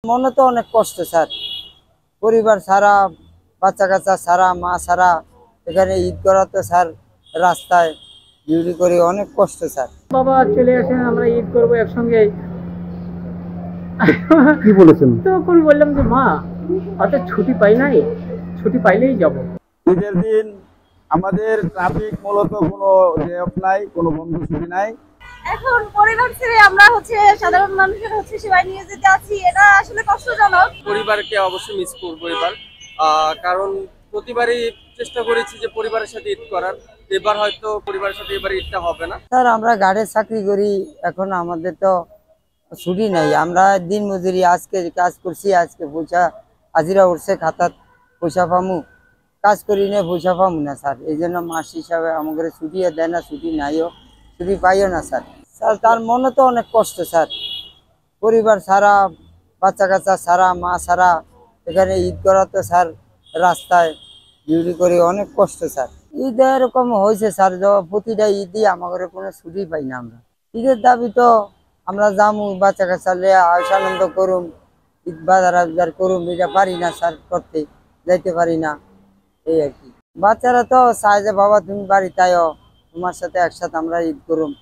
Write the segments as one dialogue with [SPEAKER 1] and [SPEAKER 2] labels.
[SPEAKER 1] মনে তো অনেক কষ্ট স্যার, পরিবার ছাড়া, বাচ্চা কাচ্চা ছাড়া, মা ছাড়া এখানে ঈদ করা তো স্যার রাস্তায় ডিউটি করি, অনেক কষ্ট স্যার।
[SPEAKER 2] বাবা চলে আসেন, আমরা ঈদ করবো একসঙ্গে।
[SPEAKER 3] কি বলেছেন?
[SPEAKER 2] তখন বললাম যে মা, অত ছুটি পাই নাই, ছুটি পাইলেই যাব।
[SPEAKER 4] ঈদের দিন আমাদের ট্রাফিক মূলত কোনো জ্যাম নাই, কোনো বন্ধ ছুটি নাই।
[SPEAKER 5] এখন পরিবার ছেড়ে আমরা সাধারণ মানুষের সেবায় নিয়ে যেতে আছি, এটা আসলে কষ্টজনক।
[SPEAKER 6] পরিবারকে অবশ্যই মিস করবো এবার, কারণ প্রতিবারই চেষ্টা করেছি যে পরিবারের সাথে ঈদ করার। এবার হয়তো পরিবারের সাথে এবার ঈদটা হবে না।
[SPEAKER 1] স্যার আমরা গাড়ির চাকরি করি, এখন আমাদের তো ছুটি নাই, আমরা দিন মজুরি, আজকে কাজ করছি, আজকে পয়সা হাজিরা উঠছে, খাতার পয়সা পামু, কাজ করি না পয়সা পামু না স্যার। এই জন্য মাস হিসাবে আমাদের ছুটিও দেয় না, ছুটি নাইও, ছুটি পাইও না স্যার। স্যার তার মনে তো অনেক কষ্ট স্যার, পরিবার ছাড়া, বাচ্চা কাচ্চা ছাড়া, মা ছাড়া এখানে ঈদ করা তো স্যার রাস্তায় ডিউটি করি, অনেক কষ্ট স্যার। ঈদ এরকম হয়েছে স্যার, প্রতিটা ঈদই আমাদের কোনো ছুটি পাই না। আমরা ঈদের দাবি তো আমরা যামু, বাচ্চা কাচ্চা লিয়ে আয়ুষ আনন্দ করুম, ঈদ বাজার করুম, এটা পারি না স্যার, করতে যাইতে পারি না, এই আর কি। বাচ্চারা তো চায় যে বাবা তুমি বাড়িতে আয়ো, তোমার সাথে একসাথে আমরা ঈদ করুম,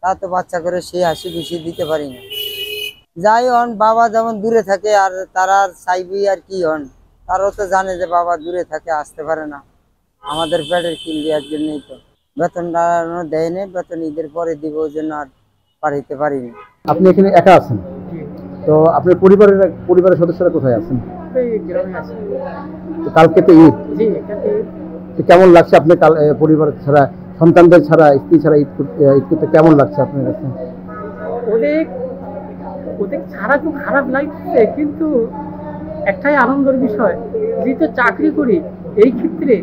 [SPEAKER 1] তা তো বাচ্চা করে সেই হাসি খুশি দিতে পারি না। যাই হন, বাবা যেমন দূরে থাকে আর তারা চাইবি আর কি হন, তারাও তো জানে যে বাবা দূরে থাকে, আসতে পারে না, আমাদের পেটের কিল দেওয়ার জন্যই তো। বেতন দাঁড়ানো দেয় নেই, বেতন ঈদের পরে দিব, ওই জন্য আর পাঠাইতে পারিনি।
[SPEAKER 3] আপনি এখানে একা আছেন, তো আপনার পরিবারের সদস্যরা কোথায় আছেন?
[SPEAKER 2] গ্রামে আছি।
[SPEAKER 3] তো কালকে তো ঈদ,
[SPEAKER 2] জি, এখানে
[SPEAKER 3] তো কেমন লাগছে আপনি পরিবার ছাড়া, সন্তানদের ছাড়া, স্ত্রী ছাড়া ঈদ করতে কেমন লাগছে আপনার কাছে?
[SPEAKER 2] ওদের ওদের ছাড়া খুব খারাপ লাগছে, কিন্তু একটাই আনন্দের বিষয়, যেহেতু চাকরি করি, এই ক্ষেত্রে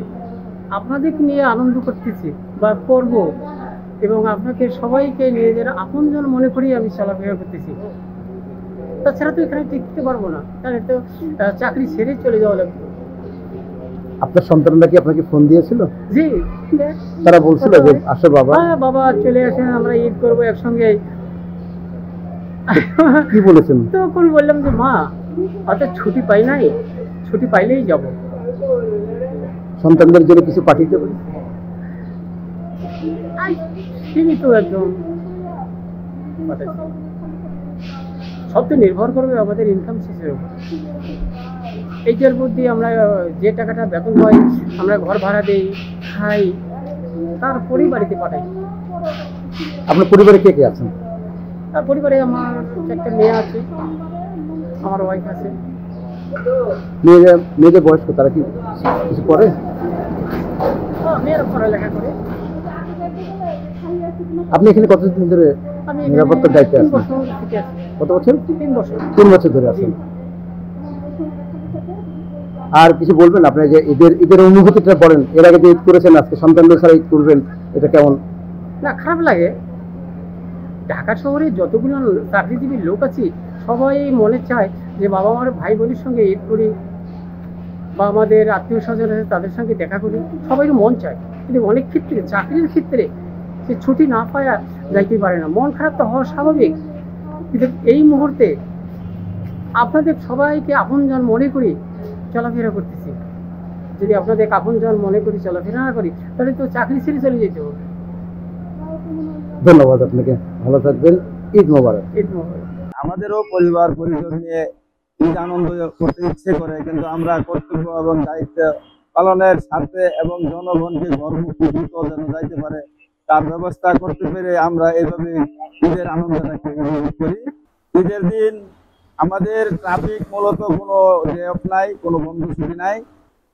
[SPEAKER 2] আপনাদেরকে নিয়ে আনন্দ করতেছি বা করব, এবং আপনাকে সবাইকে নিজেদের আপনজন মনে করেই আমি চলাফেরা করতেছি। তাছাড়া তো এখানে টিকতে পারবো না, তাহলে তো চাকরি ছেড়ে চলে যাওয়া লাগবে।
[SPEAKER 3] আপনার সন্তানরা কি আপনাকে ফোন দিয়েছিল?
[SPEAKER 2] জি,
[SPEAKER 3] তারা বলছিল যে আসো বাবা?
[SPEAKER 2] হ্যাঁ, বাবা চলে আসেন, আমরা ঈদ করবো একসঙ্গে।
[SPEAKER 3] কি বলেছেন?
[SPEAKER 2] তখন বললাম যে মা, অত ছুটি পাই নাই, ছুটি পাইলেই যাব।
[SPEAKER 3] সন্তানদের জন্য কিছু পাঠিয়ে পারি?
[SPEAKER 2] সীমিত একদম পাঠাচ্ছি। সব তো নির্ভর করবে আমাদের ইনকাম সোর্সের উপর। এইটার মধ্যে আমরা যে টাকাটা বেতন পাই, আমরা ঘর ভাড়া দেই, খাই, তারপরেই বাড়িতে পাঠাই।
[SPEAKER 3] আপনার পরিবারে কে কে আছেন?
[SPEAKER 2] তার পরিবারে আমার একটা মেয়ে আছে, আমার ওয়াইফ আছে।
[SPEAKER 3] মেয়েদের বয়স কত? তারা কি কিছু করে?
[SPEAKER 2] মেয়েরা পড়ালেখা করে।
[SPEAKER 3] আপনি এখানে কতদিন ধরে
[SPEAKER 2] আমি
[SPEAKER 3] নিরাপত্তার দায়িত্বে আছেন? কত বছর?
[SPEAKER 2] 3 বছর।
[SPEAKER 3] 3 বছর ধরে আছেন। আর কিছু বলবেন? আপনি যে ঈদের অনুভূতিটা বলেন, এর আগে যে ঈদ করেছেন, আজকে সন্তানদের ছাড়া ঈদ করবেন, এটা কেমন?
[SPEAKER 2] না, খারাপ লাগে। ঢাকা শহরে যতগুলো চাকরিজীবী লোক আছে, সবাই মনে চায় যে বাবা মার ভাই বোনের সঙ্গে ঈদ করি, বা আমাদের আত্মীয় স্বজন আছে তাদের সঙ্গে দেখা করি, সবাই মন চায়। কিন্তু অনেক ক্ষেত্রে, চাকরির ক্ষেত্রে সে ছুটি না পাওয়া যাইতে পারে না। মন খারাপ তো হওয়া স্বাভাবিক, কিন্তু এই মুহূর্তে আপনাদের সবাইকে আপনজন মনে করি চলাফেরা করতেছি। যদি আপনাদের আপনজন মনে করি চলাফেরা না করি, তাহলে তো চাকরি ছেড়ে চলে যেতে হবে।
[SPEAKER 3] ধন্যবাদ আপনাকে, ভালো থাকবেন। ঈদ মোবারক।
[SPEAKER 2] ঈদ মোবারক।
[SPEAKER 4] আমাদেরও পরিবার পরিজন নিয়ে ঈদ আনন্দ করতে ইচ্ছে করে, কিন্তু আমরা কর্তব্য এবং দায়িত্ব পালনের স্বার্থে এবং জনগণকে ঘরমুখী দ্রুত যেন যাইতে পারে তার ব্যবস্থা করতে পেরে আমরা এইভাবে ঈদের আনন্দটাকে উপভোগ করি। ঈদের দিন আমাদের ট্রাফিক মূলত কোনো জ্যাম নাই, কোনো বন্ধ ছুটি নাই,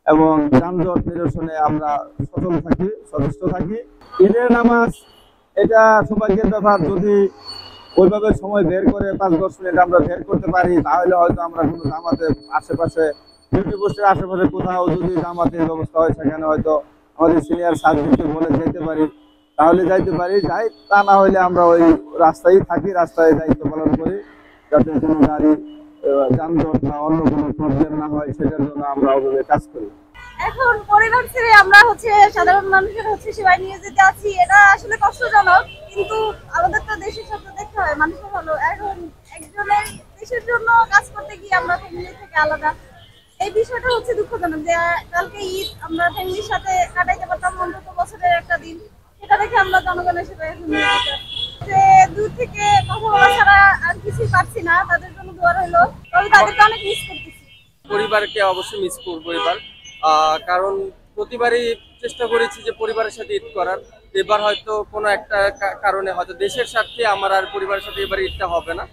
[SPEAKER 4] এবং যানজট নিরসনে আমরা সচল থাকি, সচেষ্ট থাকি। ঈদের নামাজ এটা সৌভাগ্যের ব্যাপার, যদি ওইভাবে সময় বের করে 5-10 মিনিট আমরা বের করতে পারি, তাহলে হয়তো আমরা কোনো জামাতের আশেপাশে, ডিউটি পোস্টের আশেপাশে কোথাও যদি জামাতের ব্যবস্থা হয়, সেখানে হয়তো আমাদের সিনিয়র সার্ভিসকে বলে যেতে পারি, তাহলে যাইতে পারি। যাই তা না হলে আমরা ওই রাস্তায় থাকি, রাস্তায় দায়িত্ব পালন করি, যাতে কোনো গাড়ি যানজট বা অন্য কোনো প্রবলেম না হয়, সেটার জন্য আমরা ওইভাবে কাজ করি।
[SPEAKER 5] এখন পরিবার ছেড়ে আমরা সাধারণ মানুষের সেবায় নিয়ে যেতে আছি, এটা আসলে কষ্টজনক, কিন্তু আমাদের তো দেশের স্বপ্ন দেখতে হয়, মানুষের ভালো। এখন একজনের দেশের জন্য কাজ করতে গিয়ে আমরা ফ্যামিলি থেকে আলাদা। এই বিষয়টা হচ্ছে দুঃখজনক যে কালকে ঈদ আমরা ফ্যামিলির সাথে কাটাইতে পারতাম অন্তত বছরের একটা দিন, সেটা দেখে আমরা জনগণের সাথে যে দূর থেকে কথা বলা ছাড়া আর কিছুই পারছি না। তাদের জন্য দোয়া রইলো, তবে তাদেরকে অনেক মিস করতেছি।
[SPEAKER 6] পরিবারকে অবশ্যই মিস করবো এবার, কারণ প্রতিবারই চেষ্টা করেছি যে পরিবারের সাথে ঈদ করার। এবার হয়তো কোনো একটা কারণে হয়তো দেশের স্বার্থে আমার আর পরিবারের সাথে এবার ঈদটা হবে না।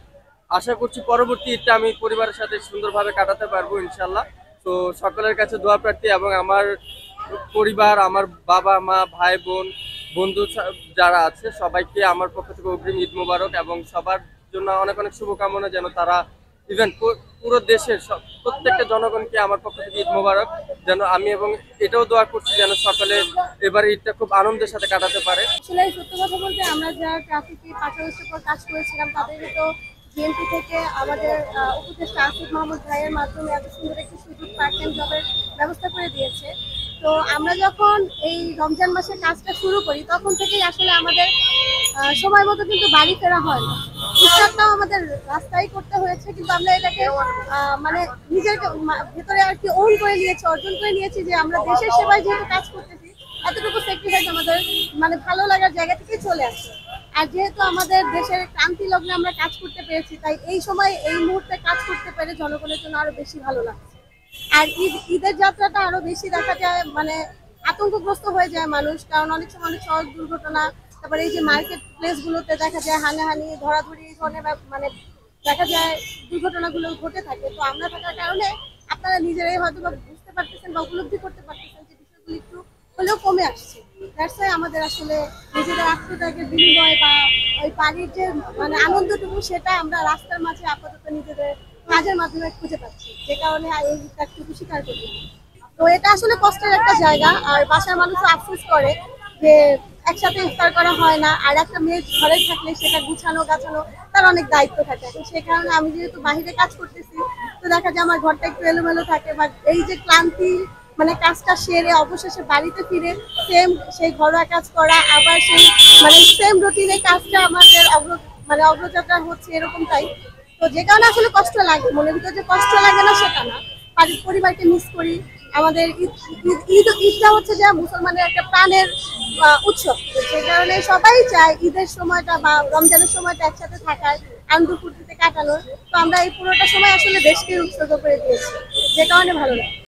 [SPEAKER 6] আশা করছি পরবর্তী ঈদটা আমি পরিবারের সাথে সুন্দরভাবে কাটাতে পারবো ইনশাল্লাহ। তো সকলের কাছে দোয়া প্রার্থী, এবং আমার পরিবার, আমার বাবা মা ভাই বোন বন্ধু যারা আছে সবাইকে আমার পক্ষ থেকে অগ্রিম ঈদ মোবারক, এবং সবার জন্য অনেক অনেক শুভকামনা, যেন তারা ইভেন পুরো দেশের প্রত্যেকটা জনগণকে আমার পক্ষ থেকে ঈদ মোবারক, যেন আমি এবং এটাও দোয়া করছি যেন সকলে এবার ঈদটা খুব আনন্দের সাথে কাটাতে পারে।
[SPEAKER 5] আসলে সত্য কথা বলতে আমরা যারা ট্রাফিকে 5 আগস্টের পর কাজ করেছিলাম তাদের তো বিএনপি থেকে আমাদের উপদেষ্টা আসিফ মাহমুদ ভাইয়ের মাধ্যমে এত সুন্দর একটি সুযোগ পার্ট টাইম জবের ব্যবস্থা করে দিয়েছে। তো আমরা যখন এই রমজান মাসে কাজটা শুরু করি তখন থেকেই আসলে আমাদের সময় মতো কিন্তু বাড়ি ফেরা হয় না। ইফতারটাও আমাদের রাস্তায় করতে হয়েছে, কিন্তু আমরা এটাকে মানে নিজের ভেতরে আর কি ওন করে নিয়েছি, অর্জন করে নিয়েছি যে আমরা দেশের সেবায় যেহেতু কাজ করতেছি এতটুকু স্যাক্রিফাইস আমাদের মানে ভালো লাগার জায়গা থেকে চলে আসে। আর যেহেতু আমাদের দেশের ক্রান্তি লগ্নে আমরা কাজ করতে পেরেছি, তাই এই সময় এই মুহূর্তে কাজ করতে পেরে জনগণের জন্য আরো বেশি ভালো লাগছে। আর ঈদের যাত্রাটা আরো বেশি দেখা যায় মানে আতঙ্কগ্রস্ত হয়ে যায় মানুষ, কারণ অনেক সময় অনেক সড়ক দুর্ঘটনা, তারপরে এই যে মার্কেট প্লেস গুলোতে দেখা যায় হানাহানি ধরাধরি এই ধরনের মানে দেখা যায় দুর্ঘটনাগুলো ঘটে থাকে। তো আমরা থাকার কারণে আপনারা নিজেরাই হয়তো বা বুঝতে পারতেছেন বা উপলব্ধি করতে পারতেছেন যে বিষয়গুলো একটু হলেও কমে আসছে। দ্যাটস ওয়াই আমাদের আসলে নিজেদের আত্মত্যাগের বিনিময় বা ওই বাড়ির যে মানে আনন্দটুকু সেটা আমরা রাস্তার মাঝে আপাতত নিজেদের কাজের মাধ্যমে খুঁজে পাচ্ছি, যে কারণে এই ত্যাগটুকু স্বীকার করি। তো এটা আসলে কষ্টের একটা জায়গা, আর বাসার মানুষও আফসোস করে যে একসাথে ইফতার করা হয় না, আর একটা মেয়ে ঘরে থাকলে সেটা গুছানো গাছানো তার অনেক দায়িত্ব থাকে। তো সেই কারণে আমি যেহেতু বাইরে কাজ করতেছি তো দেখা যায় আমার ঘরটা একটু এলোমেলো থাকে, বা এই যে ক্লান্তি মানে কাজটা সেরে অবশেষে বাড়িতে ফিরে সেম সেই ঘরোয়া কাজ করা, আবার সেই মানে সেম রুটিনে কাজটা আমাদের অগ্রযাত্রা হচ্ছে এরকমটাই। তো যে কারণে আসলে কষ্ট লাগে, মনের ভিতরে যে কষ্ট লাগে না সেটা না, পরিবারকে মিস করি। আমাদের ঈদটা হচ্ছে যে মুসলমানের একটা প্রাণের উৎসব, সেই কারণে সবাই চায় ঈদের সময়টা বা রমজানের সময়টা একসাথে থাকার, আনন্দ ফুর্তিতে কাটানোর। তো আমরা এই পুরোটা সময় আসলে দেশকে উৎসর্গ করে দিয়েছি, যে কারণে ভালো লাগে।